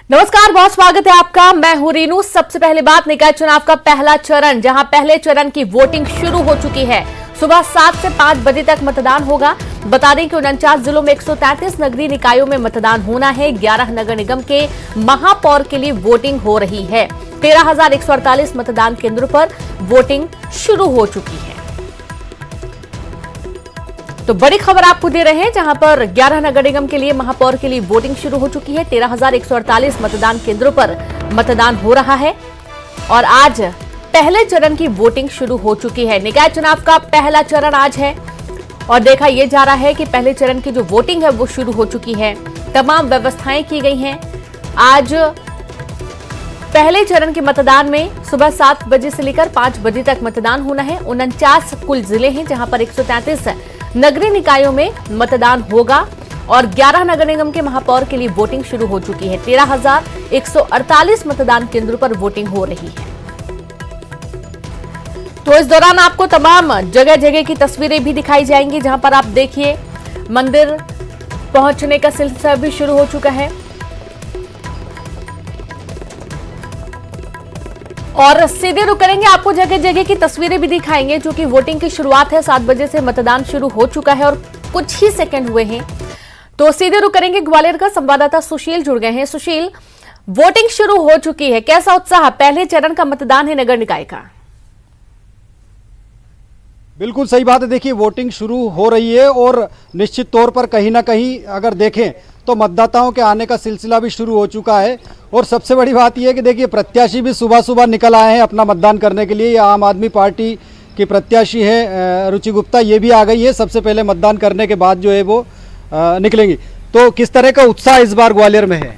नमस्कार, बहुत स्वागत है आपका। मैं हूं रीनू। सबसे पहले बात निकाय चुनाव का पहला चरण, जहां पहले चरण की वोटिंग शुरू हो चुकी है। सुबह 7 से 5 बजे तक मतदान होगा। बता दें कि 49 जिलों में 133 नगरीय निकायों में मतदान होना है। 11 नगर निगम के महापौर के लिए वोटिंग हो रही है। 13,148 मतदान केंद्रों पर वोटिंग शुरू हो चुकी है। तो बड़ी खबर आपको दे रहे हैं, जहां पर 11 नगर निगम के लिए महापौर के लिए वोटिंग शुरू हो चुकी है। 13,148 मतदान केंद्रों पर मतदान हो रहा है और आज पहले चरण की वोटिंग शुरू हो चुकी है। निकाय चुनाव का पहला चरण आज है और देखा यह जा रहा है कि पहले चरण की जो वोटिंग है वो शुरू हो चुकी है। तमाम व्यवस्थाएं की गई हैं। आज पहले चरण के मतदान में सुबह 7 बजे से लेकर 5 बजे तक मतदान होना है। 49 कुल जिले हैं जहां पर 133 नगरीय निकायों में मतदान होगा और 11 नगर निगम के महापौर के लिए वोटिंग शुरू हो चुकी है। 13,148 मतदान केंद्रों पर वोटिंग हो रही है। तो इस दौरान आपको तमाम जगह जगह की तस्वीरें भी दिखाई जाएंगी, जहां पर आप देखिए मंदिर पहुंचने का सिलसिला भी शुरू हो चुका है और सीधे रुक करेंगे, आपको जगह जगह की तस्वीरें भी दिखाएंगे। जो कि वोटिंग की शुरुआत है, 7 बजे से मतदान शुरू हो चुका है और कुछ ही सेकंड हुए हैं। तो सीधे रुक करेंगे, ग्वालियर का संवाददाता सुशील जुड़ गए हैं। सुशील, वोटिंग शुरू हो चुकी है, कैसा उत्साह? पहले चरण का मतदान है नगर निकाय का। बिल्कुल सही बात है। देखिए, वोटिंग शुरू हो रही है और निश्चित तौर पर कहीं ना कहीं अगर देखें तो मतदाताओं के आने का सिलसिला भी शुरू हो चुका है। और सबसे बड़ी बात यह है कि देखिए, प्रत्याशी भी सुबह सुबह निकल आए हैं अपना मतदान करने के लिए। आम आदमी पार्टी की प्रत्याशी है रुचि गुप्ता, ये भी आ गई है। सबसे पहले मतदान करने के बाद जो है वो निकलेंगी। तो किस तरह का उत्साह इस बार ग्वालियर में है?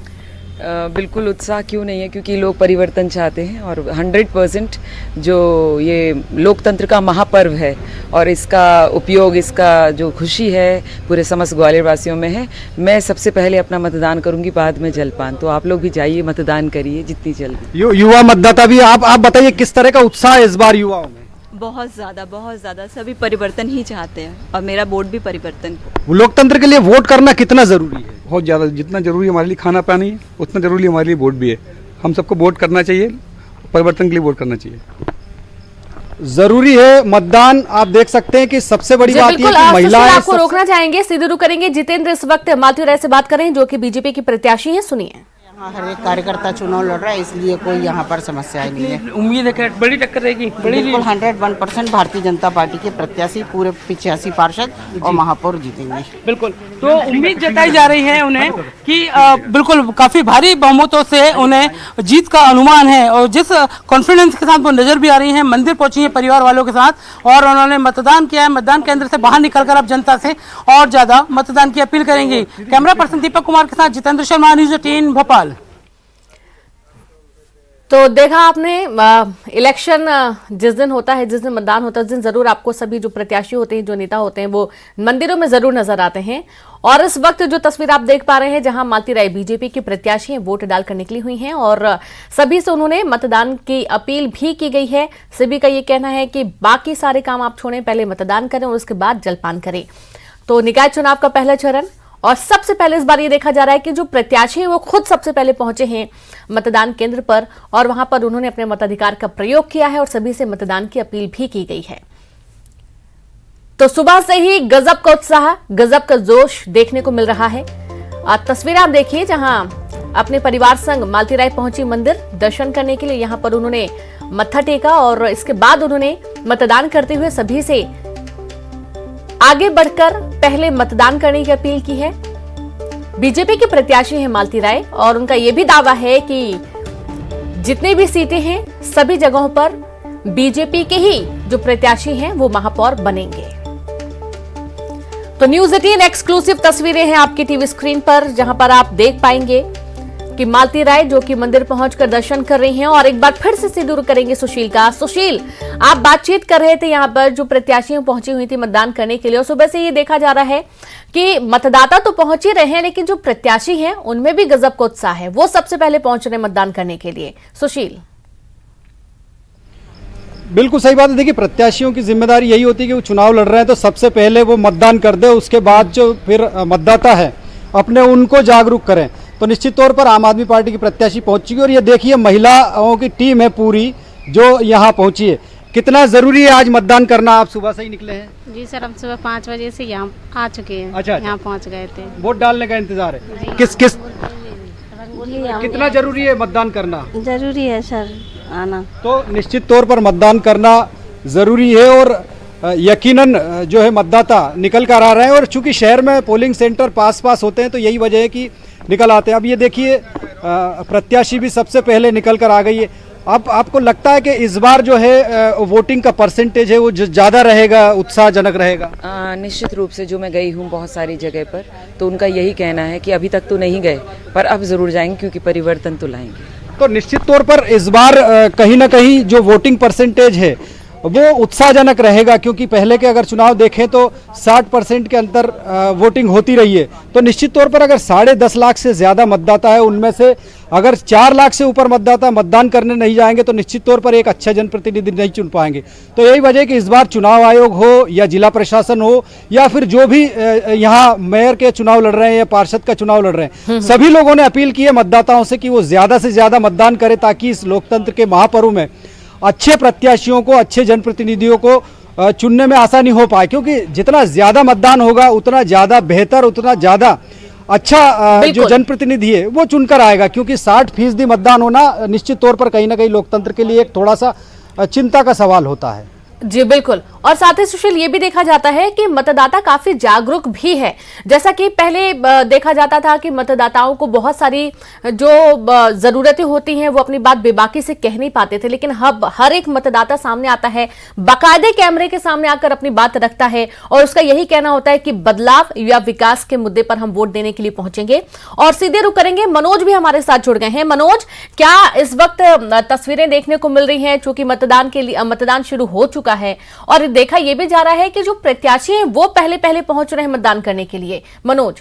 बिल्कुल उत्साह क्यों नहीं है, क्योंकि लोग परिवर्तन चाहते हैं और 100% जो ये लोकतंत्र का महापर्व है और इसका उपयोग, इसका जो खुशी है पूरे समस्त ग्वालियर वासियों में है। मैं सबसे पहले अपना मतदान करूंगी, बाद में जलपान। तो आप लोग भी जाइए, मतदान करिए जितनी जल्दी। युवा मतदाता भी आप बताइए किस तरह का उत्साह है इस बार युवाओं में? बहुत ज़्यादा सभी परिवर्तन ही चाहते हैं और मेरा वोट भी परिवर्तन। लोकतंत्र के लिए वोट करना कितना जरूरी है? बहुत ज़्यादा, जितना जरूरी हमारे लिए खाना पानी है उतना जरूरी हमारे लिए वोट भी है। हम सबको वोट करना चाहिए, परिवर्तन के लिए वोट करना चाहिए। जरूरी है मतदान। आप देख सकते हैं कि सबसे बड़ी बात यह है कि महिलाएं आपको रोकना चाहेंगे, सीधे रुक करेंगे। जितेंद्र इस वक्त मालती राय से बात कर रहे हैं, जो कि बीजेपी की प्रत्याशी हैं। सुनिए। हर एक कार्यकर्ता चुनाव लड़ रहा है, इसलिए कोई यहाँ पर समस्या नहीं है। उम्मीद है कि बड़ी टक्कर रहेगी। बिल्कुल 101% भारतीय जनता पार्टी के प्रत्याशी पूरे 85 पार्षद और महापौर जीतेंगे। बिल्कुल। तो उम्मीद जताई जा रही है उन्हें कि बिल्कुल काफी भारी बहुमतों से उन्हें जीत का अनुमान है और जिस कॉन्फिडेंस के साथ वो नजर भी आ रही है। मंदिर पहुंची है परिवार वालों के साथ और उन्होंने मतदान किया है। मतदान केंद्र से बाहर निकलकर अब जनता से और ज्यादा मतदान की अपील करेंगे। कैमरा पर्सन दीपक कुमार के साथ जितेंद्र शर्मा, न्यूज़ 18 भोपाल। तो देखा आपने, इलेक्शन जिस दिन होता है, जिस दिन मतदान होता है, उस दिन जरूर आपको सभी जो प्रत्याशी होते हैं, जो नेता होते हैं, वो मंदिरों में जरूर नजर आते हैं। और इस वक्त जो तस्वीर आप देख पा रहे हैं, जहां मालती राय बीजेपी की प्रत्याशी हैं, वोट डालकर निकली हुई हैं और सभी से उन्होंने मतदान की अपील भी की गई है। सभी का ये कहना है कि बाकी सारे काम आप छोड़ें, पहले मतदान करें और उसके बाद जलपान करें। तो निकाय चुनाव का पहला चरण और सबसे पहले इस बार ये देखा जा रहा है कि जो प्रत्याशी हैं वो खुद सबसे पहले पहुंचे हैं मतदान केंद्र पर और वहां पर उन्होंने अपने मताधिकार का प्रयोग किया है और सभी से मतदान की अपील भी की गई है। तो सुबह से ही गजब का उत्साह, गजब का जोश देखने को मिल रहा है। तस्वीरें आप देखिए, जहां अपने परिवार संग मालती राय पहुंची मंदिर दर्शन करने के लिए। यहां पर उन्होंने मत्था टेका और इसके बाद उन्होंने मतदान करते हुए सभी से आगे बढ़कर पहले मतदान करने की अपील की है। बीजेपी के प्रत्याशी हैं मालती राय और उनका यह भी दावा है कि जितनी भी सीटें हैं सभी जगहों पर बीजेपी के ही जो प्रत्याशी हैं वो महापौर बनेंगे। तो न्यूज़ 18 एक्सक्लूसिव तस्वीरें हैं आपकी टीवी स्क्रीन पर, जहां पर आप देख पाएंगे कि मालती राय जो कि मंदिर पहुंचकर दर्शन कर रही हैं। और एक बार फिर से सीधे करेंगे सुशील का। सुशील, आप बातचीत कर रहे थे यहाँ पर जो प्रत्याशी पहुंची हुई थी मतदान करने के लिए और सुबह से ये देखा जा रहा है कि मतदाता तो पहुंच ही रहे हैं, लेकिन जो प्रत्याशी हैं उनमें भी गजब का उत्साह है, वो सबसे पहले पहुंच रहे मतदान करने के लिए। सुशील। बिल्कुल सही बात है। देखिए, प्रत्याशियों की जिम्मेदारी यही होती है कि वो चुनाव लड़ रहे हैं तो सबसे पहले वो मतदान कर दे, उसके बाद जो फिर मतदाता है अपने उनको जागरूक करें। तो निश्चित तौर पर आम आदमी पार्टी की प्रत्याशी पहुंच चुकी है और ये देखिए महिलाओं की टीम है पूरी जो यहाँ पहुंची है। कितना जरूरी है आज मतदान करना? आप सुबह से ही निकले हैं? जी सर, हम सुबह 5 बजे से यहाँ आ चुके हैं। अच्छा। यहाँ पहुँच गए थे। वोट डालने का इंतजार है? किस कितना जरूरी है मतदान करना? जरूरी है सर आना। तो निश्चित तौर पर मतदान करना जरूरी है और यकीनन जो है मतदाता निकल कर आ रहे हैं और चूंकि शहर में पोलिंग सेंटर पास होते हैं तो यही वजह है कि निकल आते हैं। अब ये देखिए प्रत्याशी भी सबसे पहले निकल कर आ गई है। अब आपको लगता है कि इस बार जो है वोटिंग का परसेंटेज है वो ज़्यादा रहेगा, उत्साहजनक रहेगा? निश्चित रूप से जो मैं गई हूँ बहुत सारी जगह पर, तो उनका यही कहना है कि अभी तक तो नहीं गए पर अब ज़रूर जाएंगे क्योंकि परिवर्तन तो लाएंगे। तो निश्चित तौर पर इस बार कहीं ना कहीं जो वोटिंग परसेंटेज है वो उत्साहजनक रहेगा क्योंकि पहले के अगर चुनाव देखें तो 60% के अंदर वोटिंग होती रही है। तो निश्चित तौर पर अगर 10.5 लाख से ज़्यादा मतदाता है, उनमें से अगर 4 लाख से ऊपर मतदाता मतदान करने नहीं जाएंगे तो निश्चित तौर पर एक अच्छा जनप्रतिनिधि नहीं चुन पाएंगे। तो यही वजह है कि इस बार चुनाव आयोग हो या जिला प्रशासन हो या फिर जो भी यहाँ मेयर के चुनाव लड़ रहे हैं या पार्षद का चुनाव लड़ रहे हैं, सभी लोगों ने अपील की है मतदाताओं से कि वो ज़्यादा से ज़्यादा मतदान करें ताकि इस लोकतंत्र के महापर्व में अच्छे प्रत्याशियों को, अच्छे जनप्रतिनिधियों को चुनने में आसानी हो पाए। क्योंकि जितना ज्यादा मतदान होगा उतना ज्यादा बेहतर, उतना ज्यादा अच्छा जो जनप्रतिनिधि है वो चुनकर आएगा। क्योंकि 60% मतदान होना निश्चित तौर पर कहीं ना कहीं लोकतंत्र के लिए एक थोड़ा सा चिंता का सवाल होता है। जी बिल्कुल। और साथ ही सुशील ये भी देखा जाता है कि मतदाता काफी जागरूक भी है। जैसा कि पहले देखा जाता था कि मतदाताओं को बहुत सारी जो जरूरतें होती हैं वो अपनी बात बेबाकी से कह नहीं पाते थे, लेकिन अब हर एक मतदाता सामने आता है, बाकायदे कैमरे के सामने आकर अपनी बात रखता है और उसका यही कहना होता है कि बदलाव या विकास के मुद्दे पर हम वोट देने के लिए पहुंचेंगे। और सीधे रुक करेंगे, मनोज भी हमारे साथ जुड़ गए हैं। मनोज, क्या इस वक्त तस्वीरें देखने को मिल रही हैं? चूंकि मतदान शुरू हो चुका है और देखा यह भी जा रहा है कि जो प्रत्याशी हैं वो पहले पहुंच रहे हैं मतदान करने के लिए। मनोज।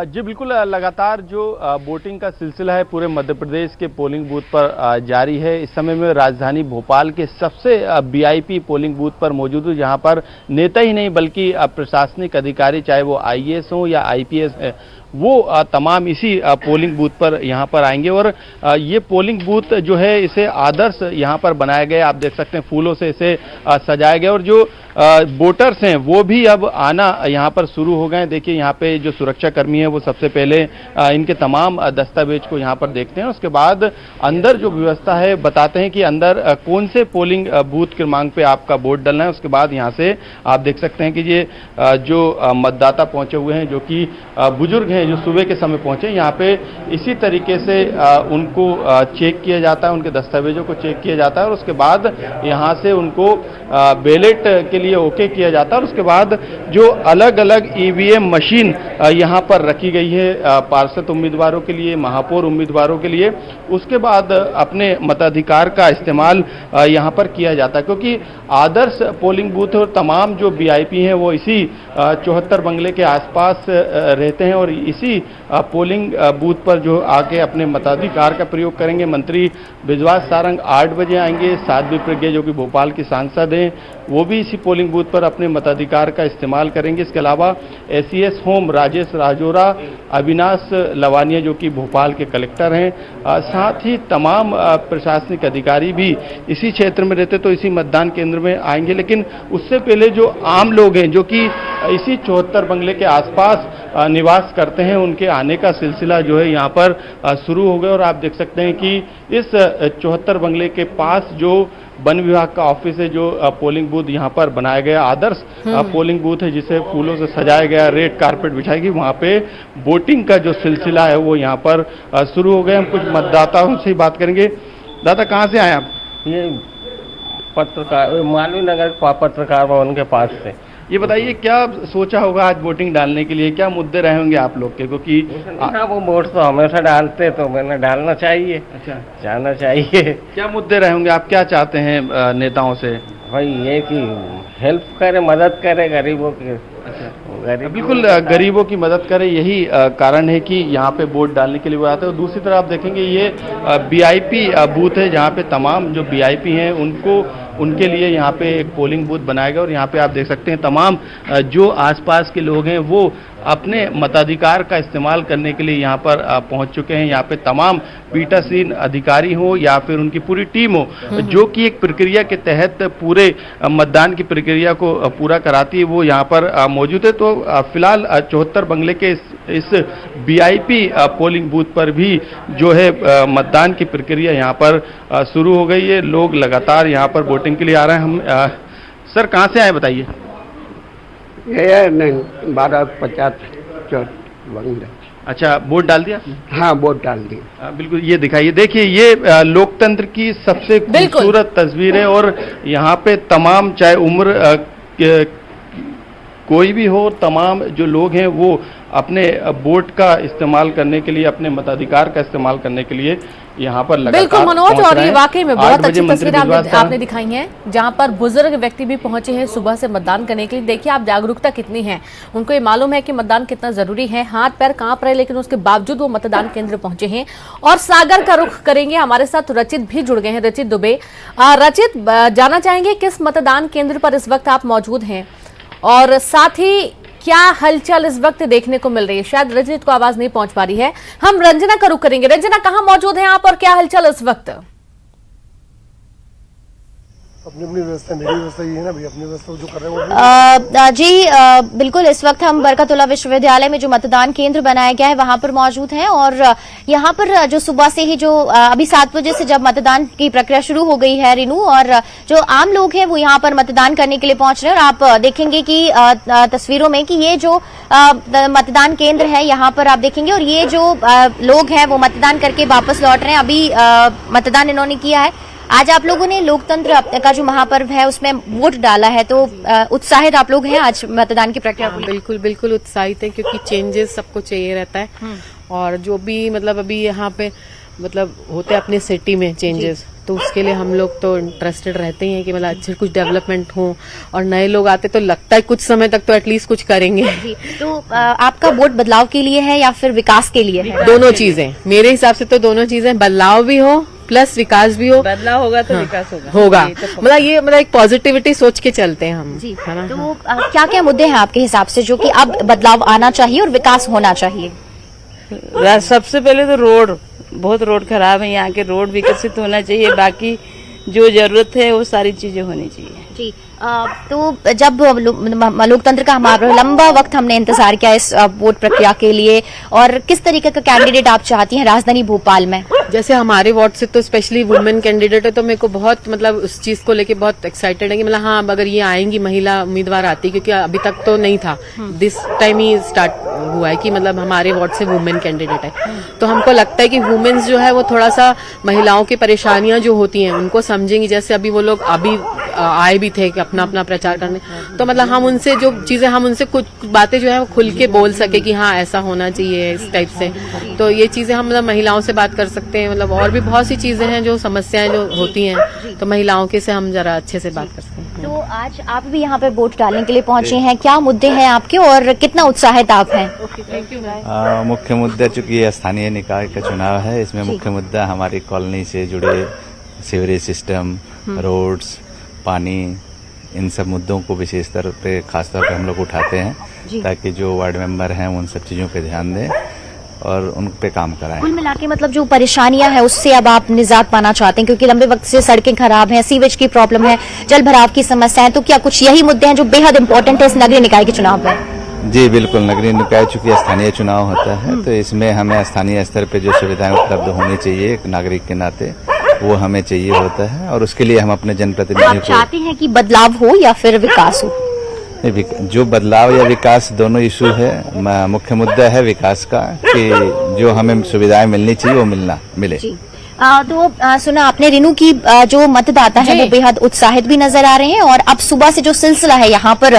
जी बिल्कुल, लगातार जो वोटिंग का सिलसिला है पूरे मध्य प्रदेश के पोलिंग बूथ पर जारी है। इस समय में राजधानी भोपाल के सबसे वीआईपी पोलिंग बूथ पर मौजूद हूं, जहां पर नेता ही नहीं बल्कि प्रशासनिक अधिकारी, चाहे वो आईएएस हो या आईपीएस, वो तमाम इसी पोलिंग बूथ पर यहाँ पर आएंगे। और ये पोलिंग बूथ जो है इसे आदर्श यहाँ पर बनाया गया, आप देख सकते हैं फूलों से इसे सजाया गया। और जो वोटर्स हैं वो भी अब आना यहाँ पर शुरू हो गए। देखिए यहाँ पे जो सुरक्षा कर्मी है वो सबसे पहले इनके तमाम दस्तावेज को यहाँ पर देखते हैं, उसके बाद अंदर जो व्यवस्था है बताते हैं कि अंदर कौन से पोलिंग बूथ क्रमांक पे आपका वोट डालना है। उसके बाद यहाँ से आप देख सकते हैं कि ये जो मतदाता पहुंचे हुए हैं, जो कि बुजुर्ग हैं, जो सुबह के समय पहुंचे, यहाँ पे इसी तरीके से उनको चेक किया जाता है, उनके दस्तावेजों को चेक किया जाता है और उसके बाद यहाँ से उनको बैलेट के लिए ओके किया जाता है। और उसके बाद जो अलग अलग ईवीएम मशीन यहाँ पर रखी गई है पार्षद उम्मीदवारों के लिए, महापौर उम्मीदवारों के लिए, उसके बाद अपने मताधिकार का इस्तेमाल यहाँ पर किया जाता है। क्योंकि आदर्श पोलिंग बूथ और तमाम जो वीआईपी हैं वो इसी 74 बंगले के आसपास रहते हैं और इसी पोलिंग बूथ पर जो आके अपने मताधिकार का प्रयोग करेंगे। मंत्री बिजवास सारंग 8 बजे आएंगे, साध्वी प्रज्ञा जो कि भोपाल की सांसद हैं वो भी इसी पोलिंग बूथ पर अपने मताधिकार का इस्तेमाल करेंगे। इसके अलावा एसीएस होम राजेश राजोरा, अविनाश लवानिया जो कि भोपाल के कलेक्टर हैं, साथ ही तमाम प्रशासनिक अधिकारी भी इसी क्षेत्र में रहते तो इसी मतदान केंद्र में आएंगे। लेकिन उससे पहले जो आम लोग हैं जो कि इसी 74 बंगले के आसपास निवास करते हैं, उनके आने का सिलसिला जो है यहाँ पर शुरू हो गया। और आप देख सकते हैं कि इस 74 बंगले के पास जो वन विभाग का ऑफिस है, जो पोलिंग बूथ यहाँ पर बनाया गया आदर्श पोलिंग बूथ है, जिसे फूलों से सजाया गया, रेड कारपेट बिछाई गई, वहाँ पे वोटिंग का जो सिलसिला है वो यहाँ पर शुरू हो गया। हम कुछ मतदाताओं से ही बात करेंगे। दादा, कहाँ से आए आप? ये पत्रकार मालवीय नगर पत्रकार भवन के पास से। ये बताइए क्या सोचा होगा आज वोटिंग डालने के लिए, क्या मुद्दे रहे होंगे आप लोग के? क्योंकि वो वोट तो हमेशा डालते तो मैंने डालना चाहिए। अच्छा, जाना चाहिए। क्या मुद्दे रहे होंगे, आप क्या चाहते हैं नेताओं से? भाई ये कि हेल्प करे, मदद करे गरीबों की। अच्छा, बिल्कुल गरीबों की मदद करे, यही कारण है कि यहाँ पे वोट डालने के लिए वो आते हैं। और दूसरी तरफ आप देखेंगे ये वीआईपी बूथ है जहाँ पे तमाम जो वीआईपी हैं उनके लिए यहाँ पे एक पोलिंग बूथ बनाया गया और यहाँ पे आप देख सकते हैं तमाम जो आसपास के लोग हैं वो अपने मताधिकार का इस्तेमाल करने के लिए यहाँ पर पहुँच चुके हैं। यहाँ पे तमाम पीठासीन अधिकारी हो या फिर उनकी पूरी टीम हो जो कि एक प्रक्रिया के तहत पूरे मतदान की प्रक्रिया को पूरा कराती है, वो यहाँ पर मौजूद है। तो फिलहाल 74 बंगले के इस VIP पोलिंग बूथ पर भी जो है मतदान की प्रक्रिया यहाँ पर शुरू हो गई है। लोग लगातार यहाँ पर वोटिंग के लिए आ रहे हैं। हम सर कहाँ से आए बताइए? ये नहीं 1250 बंगले। अच्छा, वोट डाल दिया? हाँ, वोट डाल दिया। बिल्कुल, ये दिखाइए। देखिए, ये लोकतंत्र की सबसे खूबसूरत तस्वीर है और यहाँ पे तमाम चाहे उम्र कोई भी हो, तमाम जो लोग हैं वो अपने वोट का इस्तेमाल करने के लिए, अपने मताधिकार का इस्तेमाल करने के लिए यहाँ पर लगातार बिल्कुल मनोज, और ये वाकई में बहुत अच्छी मंत्री तस्वीर आपने दिखाई है जहां पर बुजुर्ग व्यक्ति भी पहुंचे हैं सुबह से मतदान करने के लिए। देखिए आप जागरूकता कितनी है, उनको ये मालूम है कि मतदान कितना जरूरी है, हाथ पैर कांप रहे लेकिन उसके बावजूद वो मतदान केंद्र पहुंचे हैं। और सागर का रुख करेंगे, हमारे साथ रचित भी जुड़ गए हैं, रचित दुबे। रचित, जानना चाहेंगे किस मतदान केंद्र पर इस वक्त आप मौजूद हैं और साथ ही क्या हलचल इस वक्त देखने को मिल रही है? शायद रंजित को आवाज नहीं पहुंच पा रही है, हम रंजना का रुख करेंगे। रंजना, कहां मौजूद हैं आप और क्या हलचल इस वक्त? अपनी व्यवस्था, मेरी व्यवस्था ये है ना भाई, अपनी व्यवस्था जो कर रहे हैं जी बिल्कुल। इस वक्त हम बरकतुल्लाह विश्वविद्यालय में जो मतदान केंद्र बनाया गया है वहां पर मौजूद हैं और यहाँ पर जो सुबह से ही जो अभी 7 बजे से जब मतदान की प्रक्रिया शुरू हो गई है रीनू, और जो आम लोग हैं वो यहाँ पर मतदान करने के लिए पहुंच रहे हैं। और आप देखेंगे कि तस्वीरों में कि ये जो मतदान केंद्र है यहाँ पर आप देखेंगे, और ये जो लोग हैं वो मतदान करके वापस लौट रहे हैं। अभी मतदान इन्होंने किया है। आज आप लोगों ने लोकतंत्र का जो महापर्व है उसमें वोट डाला है, तो उत्साहित आप लोग हैं आज मतदान की प्रक्रिया को? बिल्कुल बिल्कुल उत्साहित है, क्योंकि चेंजेस सबको चाहिए रहता है और जो भी मतलब अभी यहाँ पे मतलब होते हैं अपने सिटी में चेंजेस, तो उसके लिए हम लोग तो इंटरेस्टेड रहते ही हैं कि मतलब अच्छे कुछ डेवलपमेंट हो, और नए लोग आते तो लगता है कुछ समय तक तो एटलीस्ट कुछ करेंगे। तो आपका वोट बदलाव के लिए है या फिर विकास के लिए है? दोनों चीजें, मेरे हिसाब से तो दोनों चीजें, बदलाव भी हो प्लस विकास भी हो। बदलाव होगा तो विकास होगा मतलब ये मतलब एक पॉजिटिविटी सोच के चलते हैं हम जी, है ना? तो क्या क्या मुद्दे हैं आपके हिसाब से जो कि अब बदलाव आना चाहिए और विकास होना चाहिए? सबसे पहले तो रोड, बहुत रोड खराब है, यहाँ के रोड विकसित होना चाहिए, बाकी जो जरूरत है वो सारी चीजें होनी चाहिए जी। तो जब लोकतंत्र का हमारा लंबा वक्त हमने इंतजार किया इस वोट प्रक्रिया के लिए, और किस तरीके का कैंडिडेट आप चाहती हैं राजधानी भोपाल में? जैसे हमारे वार्ड से तो स्पेशली वुमेन कैंडिडेट है, तो मेरे को बहुत मतलब उस चीज को लेके बहुत एक्साइटेड है कि मतलब हाँ अगर ये आएंगी, महिला उम्मीदवार आती, क्योंकि अभी तक तो नहीं था, दिस टाइम ही स्टार्ट हुआ है कि मतलब हमारे वार्ड से वुमेन कैंडिडेट है। तो हमको लगता है कि वुमेन्स जो है वो थोड़ा सा महिलाओं की परेशानियां जो होती हैं उनको समझेंगी। जैसे अभी वो लोग अभी आए भी थे कि अपना अपना प्रचार करने, तो मतलब हम उनसे जो चीजें, हम उनसे कुछ बातें जो है वो खुल के बोल सके कि हाँ ऐसा होना चाहिए इस टाइप से। तो ये चीजें हम मतलब महिलाओं से बात कर सकते हैं, मतलब और भी बहुत सी चीजें हैं जो समस्याएं जो होती हैं, तो महिलाओं के से हम जरा अच्छे से बात कर सकते हैं। तो आज आप भी यहाँ पे वोट डालने के लिए पहुंचे हैं, क्या मुद्दे हैं आपके और कितना उत्साहित आप हैं? मुख्य मुद्दा, चूंकि ये स्थानीय निकाय का चुनाव है, इसमें मुख्य मुद्दा हमारी कॉलोनी से जुड़े सीवरेज सिस्टम, रोड्स, पानी, इन सब मुद्दों को विशेष तौर पे खासतौर पे हम लोग उठाते हैं ताकि जो वार्ड मेंबर हैं उन सब चीज़ों पे ध्यान दें और उन पे काम कराएं। कुल मिला के मतलब जो परेशानियां हैं उससे अब आप निजात पाना चाहते हैं, क्योंकि लंबे वक्त से सड़कें खराब हैं, सीवेज की प्रॉब्लम है, जल भराव की समस्या है, तो क्या कुछ यही मुद्दे हैं जो बेहद इंपॉर्टेंट है इस नगरीय निकाय के चुनाव में? जी बिल्कुल, नगरीय निकाय चूंकि स्थानीय चुनाव होता है तो इसमें हमें स्थानीय स्तर पे जो सुविधाएं उपलब्ध होनी चाहिए एक नागरिक के नाते, वो हमें चाहिए होता है, और उसके लिए हम अपने जनप्रतिनिधियों को चाहते हैं कि बदलाव हो या फिर विकास हो? जो बदलाव या विकास दोनों इशू है। मुख्य मुद्दा है विकास का, कि जो हमें सुविधाएं मिलनी चाहिए वो मिले। तो सुना आपने रीनू की जो मतदाता है वो बेहद उत्साहित भी नजर आ रहे हैं, और अब सुबह से जो सिलसिला है यहाँ पर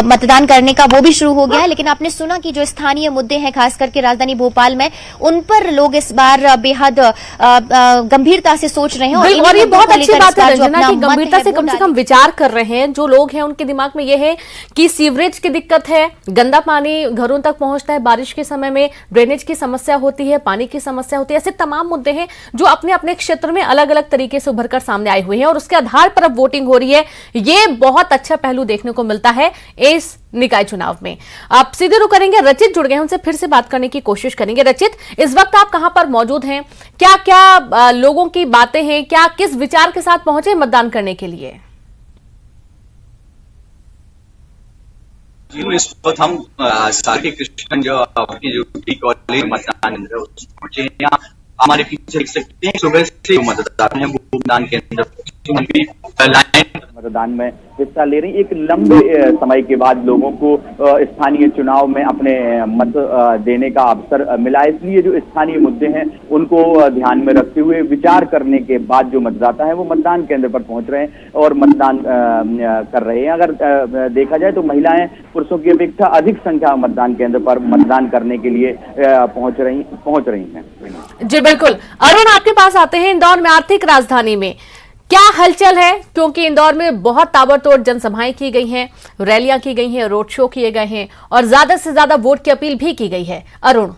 मतदान करने का वो भी शुरू हो गया है। लेकिन आपने सुना कि जो स्थानीय मुद्दे हैं खास करके राजधानी भोपाल में, उन पर लोग इस बार बेहद गंभीरता से सोच रहे हैं, और ये बहुत अच्छी बात है रंजना की गंभीरता से कम विचार कर रहे हैं। जो लोग हैं उनके दिमाग में ये है कि सीवरेज की दिक्कत है, गंदा पानी घरों तक पहुंचता है, बारिश के समय में ड्रेनेज की समस्या होती है, पानी की समस्या होती है, ऐसे तमाम मुद्दे हैं जो अपने अपने क्षेत्र में अलग अलग तरीके से उभरकर सामने आए हुए हैं और उसके आधार पर अब वोटिंग हो रही है। ये बहुत अच्छा पहलू देखने को मिलता है इस निकाय चुनाव में। आप सीधे रुख करेंगे, रचित जुड़ गए हैं, उनसे फिर से बात करने की कोशिश करेंगे। रचित, इस वक्त आप कहां पर मौजूद हैं? क्या क्या लोगों की बातें हैं? क्या किस विचार के साथ पहुंचे मतदान करने के लिए? जी, इस वक्त हम साथी कृष्ण जो कॉलेज मतदान केंद्र पहुंचे हैं। यहाँ हमारे पीछे देख सकते हैं सुबह से मतदाता हैं वो मतदान केंद्र लाइन मतदान में हिस्सा ले रही। एक लंबे समय के बाद लोगों को स्थानीय चुनाव में अपने मत देने का अवसर मिला, इसलिए जो स्थानीय मुद्दे हैं उनको ध्यान में रखते हुए विचार करने के बाद जो मतदाता है वो मतदान केंद्र पर पहुंच रहे हैं और मतदान कर रहे हैं। अगर देखा जाए तो महिलाएं पुरुषों की अपेक्षा अधिक संख्या में मतदान केंद्र पर मतदान करने के लिए पहुंच रही हैं। जी बिल्कुल। अरुण, आपके पास आते हैं। इंदौर में, आर्थिक राजधानी में क्या हलचल है? क्योंकि इंदौर में बहुत ताबड़तोड़ जनसभाएं की गई हैं, रैलियां की गई हैं, रोड शो किए गए हैं और ज्यादा से ज्यादा वोट की अपील भी की गई है। अरुण,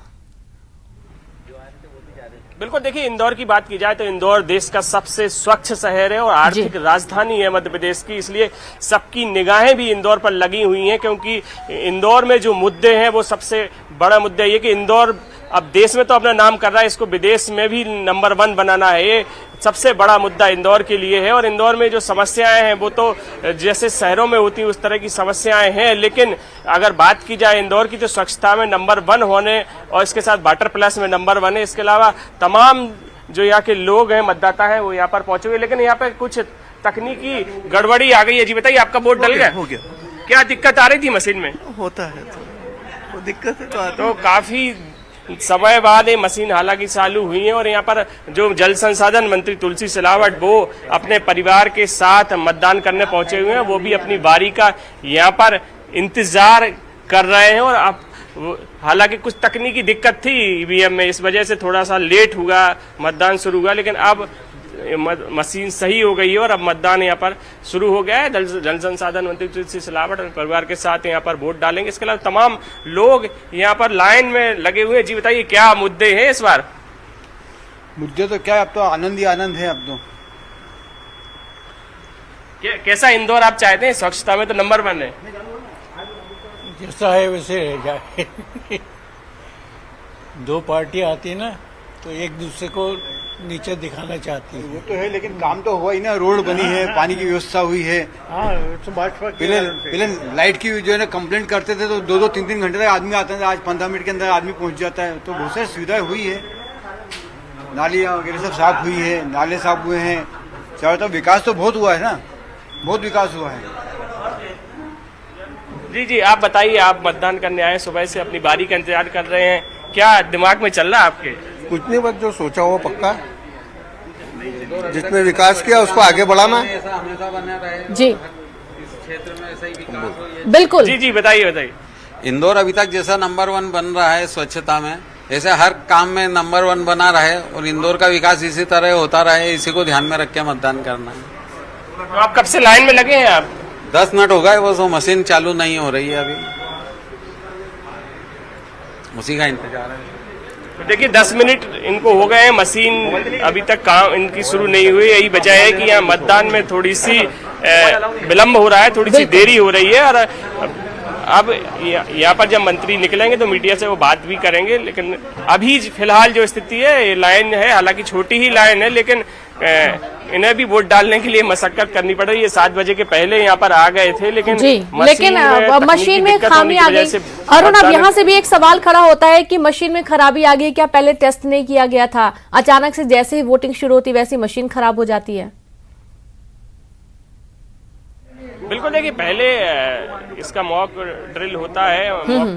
बिल्कुल, देखिए इंदौर की बात की जाए तो इंदौर देश का सबसे स्वच्छ शहर है और आर्थिक राजधानी है मध्य प्रदेश की, इसलिए सबकी निगाहें भी इंदौर पर लगी हुई हैं क्योंकि इंदौर में जो मुद्दे हैं वो सबसे बड़ा मुद्दा ये कि इंदौर अब देश में तो अपना नाम कर रहा है, इसको विदेश में भी नंबर 1 बनाना है। ये सबसे बड़ा मुद्दा इंदौर के लिए है और इंदौर में जो समस्याएं हैं वो तो जैसे शहरों में होती उस तरह की समस्याएं हैं, लेकिन अगर बात की जाए इंदौर की तो स्वच्छता में नंबर 1 होने और इसके साथ वाटर प्लस में नंबर 1 है। इसके अलावा तमाम जो यहाँ के लोग हैं, मतदाता हैं, वो यहाँ पर पहुंचे हुए, लेकिन यहाँ पे कुछ तकनीकी गड़बड़ी आ गई है। जी बताइए, आपका वोट डल गया? हो गया। क्या दिक्कत आ रही थी मशीन में? होता है तो दिक्कत है तो काफी समय बाद ये मशीन हालांकि चालू हुई है और यहाँ पर जो जल संसाधन मंत्री तुलसी सिलावट वो अपने परिवार के साथ मतदान करने पहुंचे हुए हैं, वो भी अपनी बारी का यहाँ पर इंतजार कर रहे हैं। और अब हालांकि कुछ तकनीकी दिक्कत थी ईवीएम में, इस वजह से थोड़ा सा लेट हुआ मतदान शुरू हुआ, लेकिन अब मशीन सही हो गई है और अब मतदान यहाँ पर शुरू हो गया है। जल संसाधन मंत्री तुलसी सिलावट और परिवार के साथ यहाँ पर वोट डालेंगे। इसके अलावा तमाम लोग यहाँ पर लाइन में लगे हुए हैं। जी बताइए, क्या मुद्दे हैं इस बार? मुद्दे तो क्या, अब तो आनंद ही आनंद है। अब तो कैसा इंदौर आप चाहते हैं? स्वच्छता में तो नंबर 1 है। जैसा है वैसे रह जाए। 2 पार्टियां आती है ना तो एक दूसरे को नीचे दिखाना चाहती है। वो तो है, लेकिन काम तो हुआ ही ना। रोड बनी है, पानी की व्यवस्था हुई है। पहले लाइट की जो है ना कंप्लेंट करते थे तो 2-2, 3-3 घंटे तक आदमी आता था, आज 15 मिनट के अंदर आदमी पहुंच जाता है। तो बहुत सारी सुविधाएं हुई है, नालियां वगैरह सब साफ हुई है, नाले साफ हुए हैं, चारों तरफ विकास तो बहुत हुआ है ना, बहुत विकास हुआ है। जी, आप बताइए, आप मतदान करने आए, सुबह से अपनी बारी का इंतजार कर रहे हैं, क्या दिमाग में चल रहा है आपके? कुछ नहीं, बस जो सोचा हुआ पक्का, जिसने विकास किया उसको आगे बढ़ाना है। जी बिल्कुल। जी बताइए। इंदौर अभी तक जैसा नंबर 1 बन रहा है स्वच्छता में, ऐसे हर काम में नंबर 1 बना रहे और इंदौर का विकास इसी तरह होता रहे, इसी को ध्यान में रख के मतदान करना है। तो आप कब से लाइन में लगे हैं? आप 10 मिनट हो गए, बस वो मशीन चालू नहीं हो रही है, अभी उसी का इंतजार है। तो देखिए 10 मिनट इनको हो गए हैं, मशीन अभी तक काम इनकी शुरू नहीं हुई। यही वजह है कि यहाँ मतदान में थोड़ी सी विलम्ब हो रहा है, थोड़ी सी देरी हो रही है। और अब यहाँ पर जब मंत्री निकलेंगे तो मीडिया से वो बात भी करेंगे, लेकिन अभी फिलहाल जो स्थिति है, ये लाइन है, हालांकि छोटी ही लाइन है, लेकिन इन्हें भी वोट डालने के लिए मशक्कत करनी पड़ रही है। 7 बजे के पहले यहाँ पर आ गए थे, लेकिन मशीन में खामी आ गई। अरुण, अब यहाँ से भी एक सवाल खड़ा होता है कि मशीन में खराबी आ गई, क्या पहले टेस्ट नहीं किया गया था? अचानक से जैसे ही वोटिंग शुरू होती वैसी मशीन खराब हो जाती है। बिल्कुल, देखिए पहले इसका मॉक ड्रिल होता है, मॉक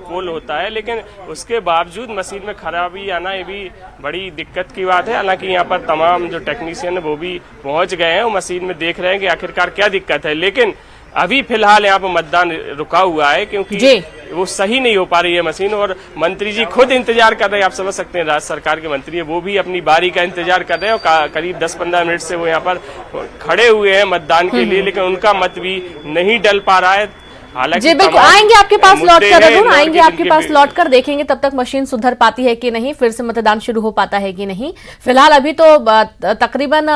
पोल होता है, लेकिन उसके बावजूद मशीन में खराबी आना ये भी बड़ी दिक्कत की बात है। हालांकि यहाँ पर तमाम जो टेक्नीशियन है वो भी पहुंच गए हैं, वो मशीन में देख रहे हैं कि आखिरकार क्या दिक्कत है, लेकिन अभी फिलहाल यहाँ पर मतदान रुका हुआ है क्योंकि वो सही नहीं हो पा रही है मशीन। और मंत्री जी खुद इंतजार कर रहे हैं, आप समझ सकते हैं, राज्य सरकार के मंत्री है, वो भी अपनी बारी का इंतजार कर रहे हैं और करीब 10-15 मिनट से वो यहाँ पर खड़े हुए हैं मतदान के लिए, लेकिन उनका मत भी नहीं डल पा रहा है। हालांकि जी बिल्कुल, तमाम आएंगे आपके पास लौट मुद्दे कर हैं अरुण, इंदौर आएंगे के, आपके जिनके पास लौट कर, देखेंगे तब तक मशीन सुधर पाती है कि नहीं, फिर से मतदान शुरू हो पाता है कि नहीं। फिलहाल अभी तो तकरीबन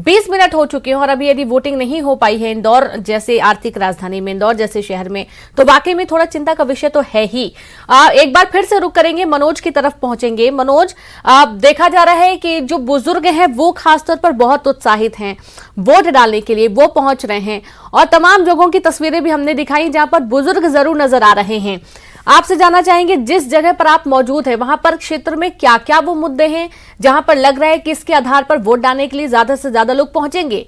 20 मिनट हो चुके हैं और अभी यदि वोटिंग नहीं हो पाई है इंदौर जैसे आर्थिक राजधानी में, इंदौर जैसे शहर में, तो वाकई में थोड़ा चिंता का विषय तो है ही। एक बार फिर से रुक करेंगे, मनोज की तरफ पहुंचेंगे। मनोज, देखा जा रहा है कि जो बुजुर्ग हैं वो खासतौर पर बहुत उत्साहित हैं वोट डालने के लिए, वो पहुंच रहे हैं और तमाम जगहों की तस्वीरें भी हमने दिखाई जहां पर बुजुर्ग जरूर नजर आ रहे हैं। आपसे जानना चाहेंगे जिस जगह पर आप मौजूद हैं वहां पर क्षेत्र में क्या क्या वो मुद्दे हैं जहां पर लग रहा है कि इसके आधार पर वोट डालने के लिए ज्यादा से ज्यादा लोग पहुंचेंगे।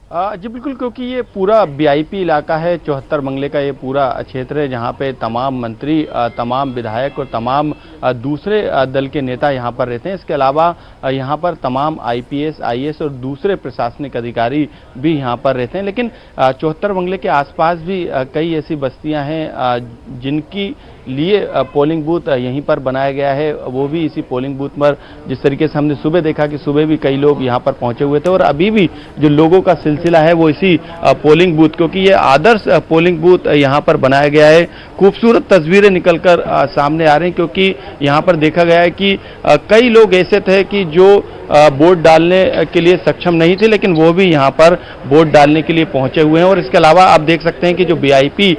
जी बिल्कुल, क्योंकि ये पूरा वीआईपी इलाका है, 74 बंगले का ये पूरा क्षेत्र है जहाँ पे तमाम मंत्री, तमाम विधायक और तमाम दूसरे दल के नेता यहाँ पर रहते हैं। इसके अलावा यहाँ पर तमाम आईपीएस, आईएएस और दूसरे प्रशासनिक अधिकारी भी यहाँ पर रहते हैं। लेकिन 74 बंगले के आसपास भी कई ऐसी बस्तियाँ हैं जिनकी लिए पोलिंग बूथ यहीं पर बनाया गया है, वो भी इसी पोलिंग बूथ पर जिस तरीके से हमने सुबह देखा कि सुबह भी कई लोग यहाँ पर पहुंचे हुए थे और अभी भी जो लोगों का सिलसिला है वो इसी पोलिंग बूथ, क्योंकि ये आदर्श पोलिंग बूथ यहाँ पर बनाया गया है। खूबसूरत तस्वीरें निकलकर सामने आ रही हैं, क्योंकि यहाँ पर देखा गया है कि कई लोग ऐसे थे कि जो वोट डालने के लिए सक्षम नहीं थे, लेकिन वो भी यहाँ पर वोट डालने के लिए पहुंचे हुए हैं। और इसके अलावा आप देख सकते हैं कि जो वीआईपी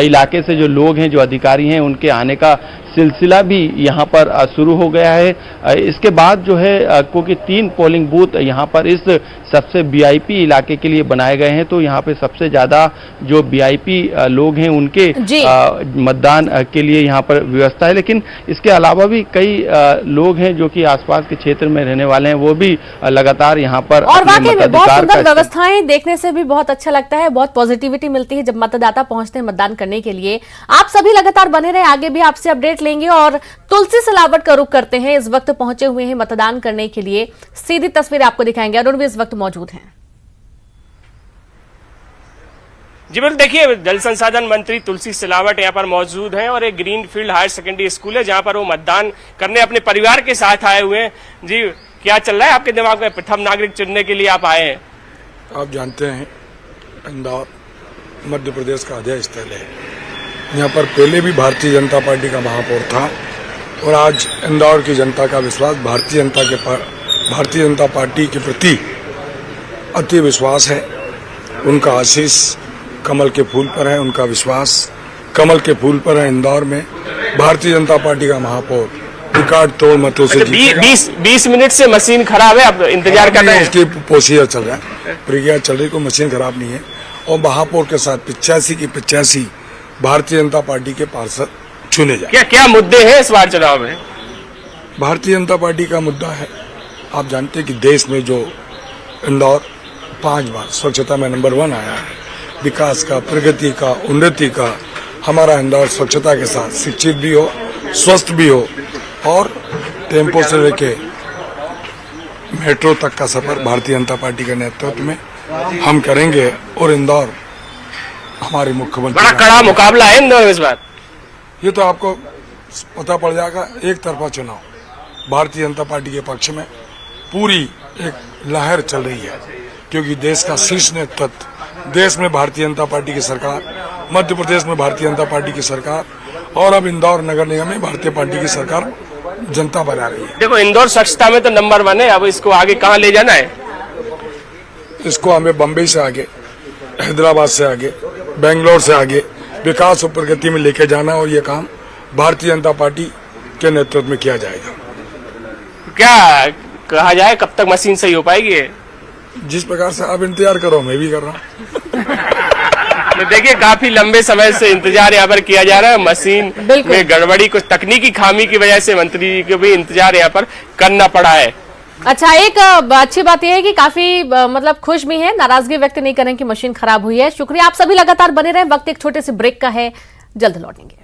इलाके से जो लोग हैं, जो अधिकारी हैं, उनके आने का सिलसिला भी यहाँ पर शुरू हो गया है। इसके बाद जो है क्योंकि 3 पोलिंग बूथ यहाँ पर इस सबसे वीआईपी इलाके के लिए बनाए गए हैं, तो यहाँ पे सबसे ज्यादा जो वीआईपी लोग हैं उनके मतदान के लिए यहाँ पर व्यवस्था है। लेकिन इसके अलावा भी कई लोग हैं जो कि आसपास के क्षेत्र में रहने वाले हैं, वो भी लगातार यहाँ पर और वाकई में बहुत सुंदर व्यवस्थाएं देखने से भी बहुत अच्छा लगता है, बहुत पॉजिटिविटी मिलती है जब मतदाता पहुंचते हैं मतदान करने के लिए। आप सभी लगातार बने रहे, आगे भी आपसे अपडेट लेंगे और तुलसी सिलावट का रुख करते हैं। इस वक्त पहुंचे हुए हैं मतदान करने के लिए, सीधी तस्वीर आपको दिखाएंगे। अरुण भी इस वक्त मौजूद हैं। जी बिल्कुल, देखिए जल संसाधन मंत्री तुलसी सिलावट यहाँ पर मौजूद हैं और एक green field higher secondary school है जहाँ पर वो मतदान करने अपने परिवार के साथ आए हुए हैं। जी, क्या चल रहा है आपके दिमाग में? प्रथम नागरिक चुनने के लिए आप आए हैं। आप जानते हैं इंदौर मध्य प्रदेश का अध्यय स्थल है। यहाँ पर पहले भी भारतीय जनता पार्टी का महापौर था और आज इंदौर की जनता का विश्वास भारतीय जनता पार्टी के प्रति अति विश्वास है। उनका आशीष कमल के फूल पर है, उनका विश्वास कमल के फूल पर है। इंदौर में भारतीय जनता पार्टी का महापौर रिकॉर्ड तोड़ मतों से 20 मिनट से मशीन खराब है, अब इंतजार कर रहे हैं। उसकी प्रोसीजर चल रहा है, प्रक्रिया चल रही, कोई मशीन खराब नहीं है। और महापौर के साथ 85 की 85 भारतीय जनता पार्टी के पार्षद चुने जाए। क्या मुद्दे हैं इस बार चुनाव में? भारतीय जनता पार्टी का मुद्दा है, आप जानते हैं कि देश में जो इंदौर 5 बार स्वच्छता में नंबर 1 आया है, विकास का, प्रगति का, उन्नति का, हमारा इंदौर स्वच्छता के साथ शिक्षित भी हो, स्वस्थ भी हो और टेम्पो से लेके मेट्रो तक का सफर भारतीय जनता पार्टी के नेतृत्व में हम करेंगे। और इंदौर हमारे मुख्यमंत्री, बड़ा कड़ा मुकाबला है इंदौर में इस बार। ये तो आपको पता पड़ जाएगा। एक तरफा चुनाव, भारतीय जनता पार्टी के पक्ष में पूरी एक लहर चल रही है, क्योंकि देश का शीर्ष नेतृत्व, देश में भारतीय जनता पार्टी की सरकार, मध्य प्रदेश में भारतीय जनता पार्टी की सरकार और अब इंदौर नगर निगम में भारतीय पार्टी की सरकार जनता बना रही है। देखो, इंदौर स्वच्छता में तो नंबर 1 है, अब इसको आगे कहाँ ले जाना है? इसको हमें बम्बई से आगे, हैदराबाद से आगे, बेंगलोर से आगे विकास और प्रगति में लेके जाना और ये काम भारतीय जनता पार्टी के नेतृत्व में किया जाएगा। क्या कहा जाए, कब तक मशीन सही हो पाएगी? जिस प्रकार से आप इंतजार करो, मैं भी कर रहा हूँ। तो देखिए, काफी लंबे समय से इंतजार यहाँ पर किया जा रहा है। मशीन में गड़बड़ी, कुछ तकनीकी खामी की वजह से मंत्री जी को भी इंतजार यहाँ पर करना पड़ा है। अच्छा, एक अच्छी बात यह है कि काफी मतलब खुश भी है, नाराजगी व्यक्त नहीं करें कि मशीन खराब हुई है। शुक्रिया, आप सभी लगातार बने रहें। वक्त एक छोटे से ब्रेक का है, जल्द लौटेंगे।